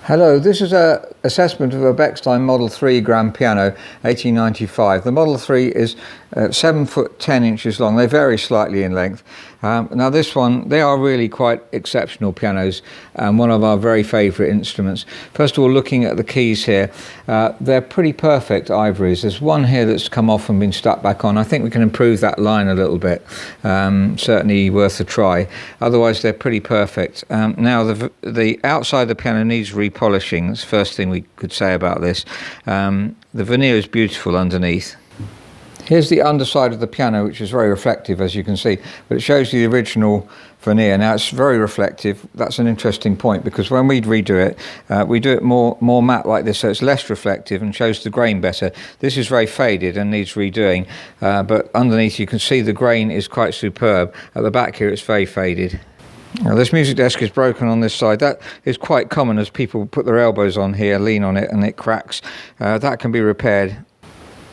Hello, this is an assessment of a Bechstein Model 3 grand piano, 1895. The Model 3 is 7 foot 10 inches long. They vary slightly in length. Now this one, they are really quite exceptional pianos and one of our very favourite instruments. First of all, looking at the keys here, they're pretty perfect ivories. There's one here that's come off and been stuck back on. I think we can improve that line a little bit. Certainly worth a try. Otherwise, they're pretty perfect. Now the outside of the piano needs repolishing. That's the first thing we could say about this. The veneer is beautiful underneath. Here's the underside of the piano, which is very reflective, as you can see, but it shows you the original veneer. Now it's very reflective. That's an interesting point, because when we redo it, we do it more matte like this, so it's less reflective and shows the grain better. This is very faded and needs redoing, but underneath you can see the grain is quite superb. At the back here it's very faded. Now this music desk is broken on this side. That is quite common as people put their elbows on here, lean on it, and it cracks. That can be repaired.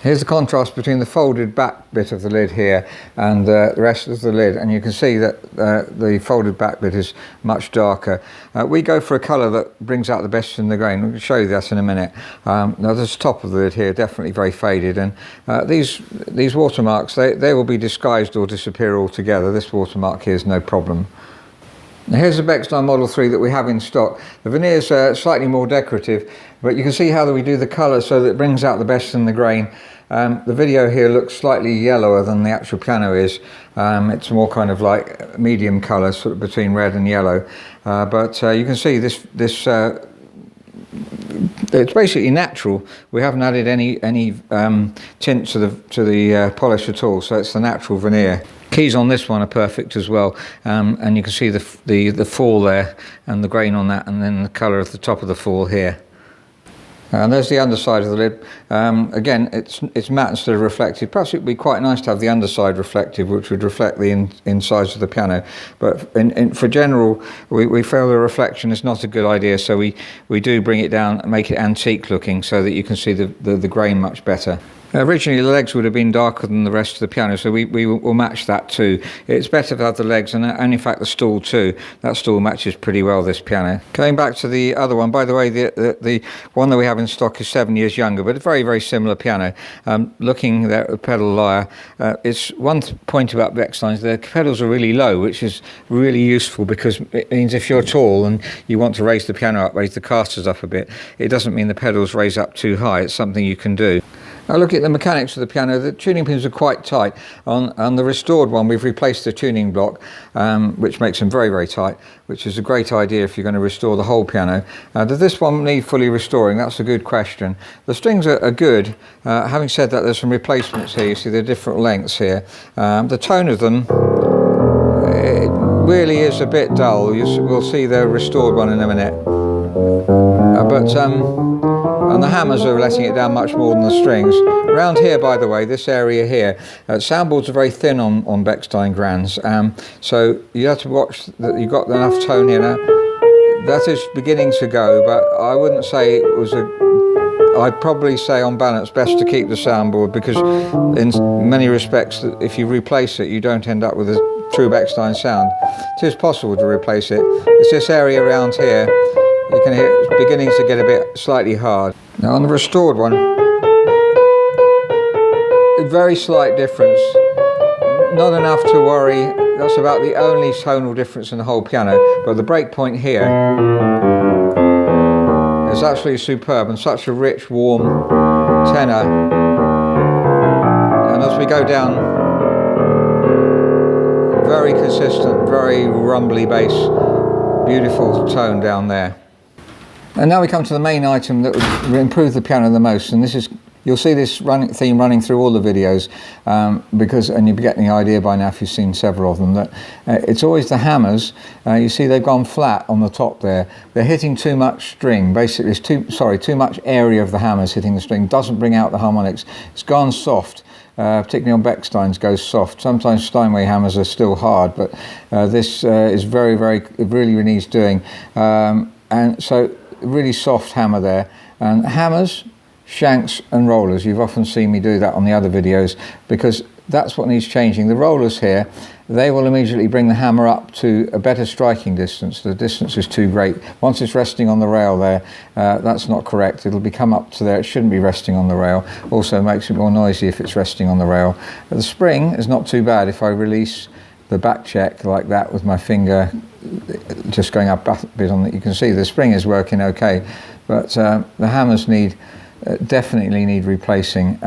Here's the contrast between the folded back bit of the lid here and the rest of the lid, and you can see that the folded back bit is much darker. We go for a colour that brings out the best in the grain. We'll show you that in a minute. Now this top of the lid here, definitely very faded, and these watermarks, they will be disguised or disappear altogether. This watermark here is no problem. Now here's the Bechstein Model 3 that we have in stock. The veneer is slightly more decorative, but you can see how we do the colour so that it brings out the best in the grain. The video here looks slightly yellower than the actual piano is. It's more kind of like medium colour, sort of between red and yellow. But you can see this it's basically natural. We haven't added any tint to the polish at all, so it's the natural veneer. Keys on this one are perfect as well, and you can see the fall there and the grain on that, and then the colour of the top of the fall here. And there's the underside of the lid. Again, it's matte instead of reflective. Perhaps it would be quite nice to have the underside reflective, which would reflect the insides of the piano. But for general, we feel the reflection is not a good idea, so we do bring it down and make it antique looking so that you can see the grain much better. Originally the legs would have been darker than the rest of the piano, so we will match that too. It's better to have the legs and in fact the stool too. That stool matches pretty well this piano. Going back to the other one, by the way, the one that we have in stock is 7 years younger, but a very, very similar piano. Looking there at the pedal lyre, it's one point about Bechstein's, the pedals are really low, which is really useful because it means if you're tall and you want to raise the piano up, raise the casters up a bit, it doesn't mean the pedals raise up too high. It's something you can do. Now look at the mechanics of the piano. The tuning pins are quite tight. On the restored one, we've replaced the tuning block, which makes them very, very tight, which is a great idea if you're going to restore the whole piano. Does this one need fully restoring? That's a good question. The strings are good. Having said that, there's some replacements here. You see the different lengths here. The tone of them, it really is a bit dull. We'll see the restored one in a minute. And the hammers are letting it down much more than the strings. Around here, by the way, this area here, soundboards are very thin on Bechstein grands, so you have to watch that you've got enough tone here. Now, that is beginning to go, but I wouldn't say it was I'd probably say on balance best to keep the soundboard, because in many respects, if you replace it, you don't end up with a true Bechstein sound. It is possible to replace it. It's this area around here. You can hear it's beginning to get a bit slightly hard. Now on the restored one, a very slight difference. Not enough to worry. That's about the only tonal difference in the whole piano. But the break point here is absolutely superb, and such a rich, warm tenor. And as we go down, very consistent, very rumbly bass, beautiful tone down there. And now we come to the main item that would improve the piano the most, and this is, you'll see this theme running through all the videos, and you're getting the idea by now if you've seen several of them, that it's always the hammers. You see they've gone flat on the top there. They're hitting too much string. Basically, it's too much area of the hammers hitting the string. Doesn't bring out the harmonics. It's gone soft. Particularly on Bechstein's goes soft. Sometimes Steinway hammers are still hard, but this is very, very, it really needs doing. And so really soft hammer there. And hammers, shanks and rollers, you've often seen me do that on the other videos, because that's what needs changing. The rollers here, they will immediately bring the hammer up to a better striking distance. The distance is too great. Once it's resting on the rail there, that's not correct. It'll come up to there. It shouldn't be resting on the rail. Also makes it more noisy if it's resting on the rail. But the spring is not too bad if I release the back check like that with my finger just going up a bit on it. You can see the spring is working okay, but the hammers definitely need replacing.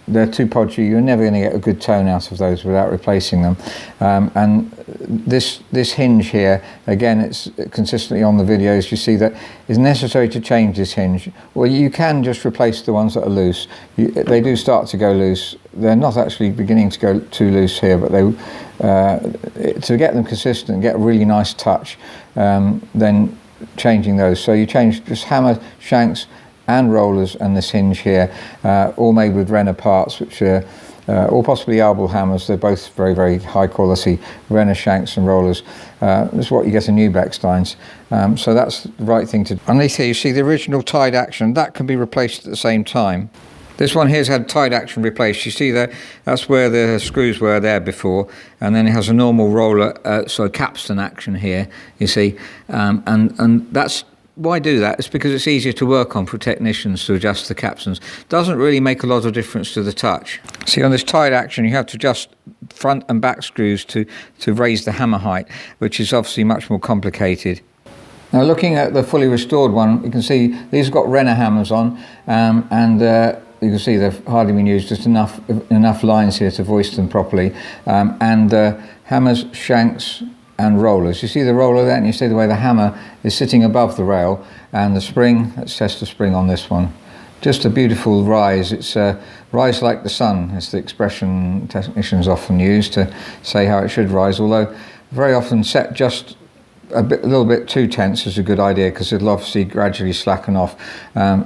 They're too podgy. You're never going to get a good tone out of those without replacing them. And this hinge here, again, it's consistently on the videos, you see that it's necessary to change this hinge. Well, you can just replace the ones that are loose. They do start to go loose. They're not actually beginning to go too loose here, but to get them consistent, get a really nice touch, then changing those. So you change just hammer, shanks and rollers, and this hinge here, all made with Renner parts, which are or possibly Arbel hammers. They're both very, very high quality Renner shanks and rollers. This is what you get in new Bechsteins. So that's the right thing to do. Underneath here you see the original tied action. That can be replaced at the same time. This one here's had tied action replaced. You see that's where the screws were there before, and then it has a normal roller, so capstan action here, you see, and that's why do that? It's because it's easier to work on for technicians to adjust the capstans. Doesn't really make a lot of difference to the touch. See, on this tied action you have to adjust front and back screws to raise the hammer height, which is obviously much more complicated. Now looking at the fully restored one, you can see these have got Renner hammers on, and you can see they've hardly been used, just enough lines here to voice them properly, and hammers, shanks and rollers. You see the roller there, and you see the way the hammer is sitting above the rail, and the spring, let's test the spring on this one. Just a beautiful rise. It's rise like the sun, is the expression technicians often use to say how it should rise, although very often set just a little bit too tense is a good idea, because it'll obviously gradually slacken off.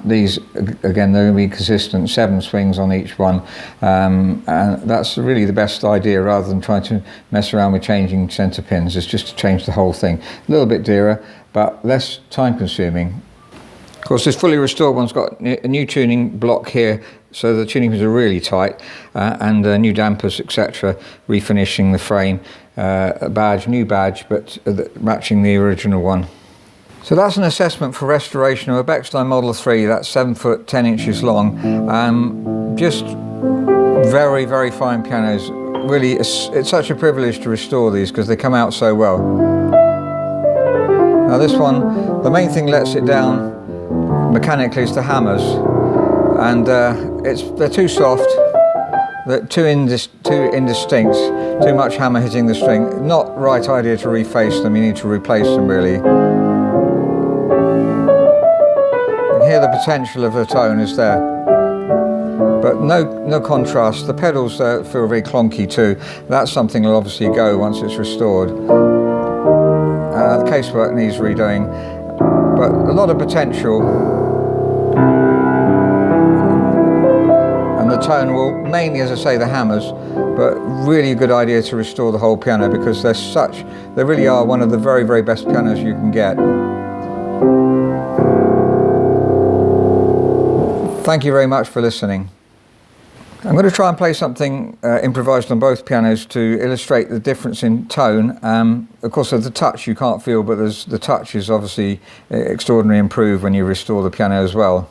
These, again, they're going to be consistent, 7 swings on each one, and that's really the best idea, rather than trying to mess around with changing centre pins. It's just to change the whole thing. A little bit dearer, but less time consuming. Of course, this fully restored one's got a new tuning block here, so the tuning pins are really tight, and new dampers, etc., refinishing the frame. A badge, new badge, but matching the original one. So that's an assessment for restoration of a Bechstein Model 3. That's 7 foot 10 inches long. Just very, very fine pianos. Really, it's such a privilege to restore these because they come out so well. Now this one, the main thing lets it down mechanically is the hammers, and they're too soft. They're too indistinct, too much hammer hitting the string. Not right idea to reface them, you need to replace them really. You can hear the potential of the tone is there, but no contrast. The pedals feel very clonky too. That's something that'll obviously go once it's restored. The casework needs redoing, but a lot of potential. And the tone will mainly, as I say, the hammers, but really a good idea to restore the whole piano, because they really are one of the very, very best pianos you can get. Thank you very much for listening. I'm going to try and play something improvised on both pianos to illustrate the difference in tone. Of course, the touch you can't feel, but the touch is obviously extraordinarily improved when you restore the piano as well.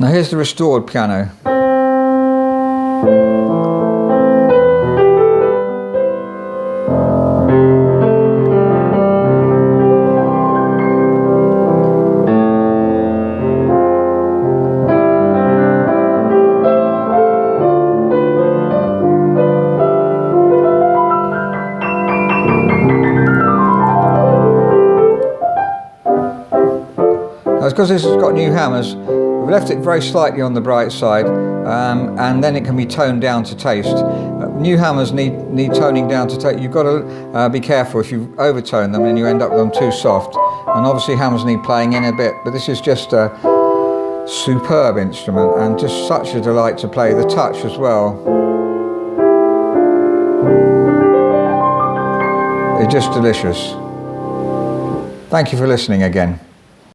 Now here's the restored piano. That's because this has got new hammers. We've left it very slightly on the bright side, and then it can be toned down to taste. New hammers need toning down to taste. You've got to be careful if you overtone them and you end up with them too soft. And obviously hammers need playing in a bit, but this is just superb instrument, and just such a delight to play. The touch as well. It's just delicious. Thank you for listening again.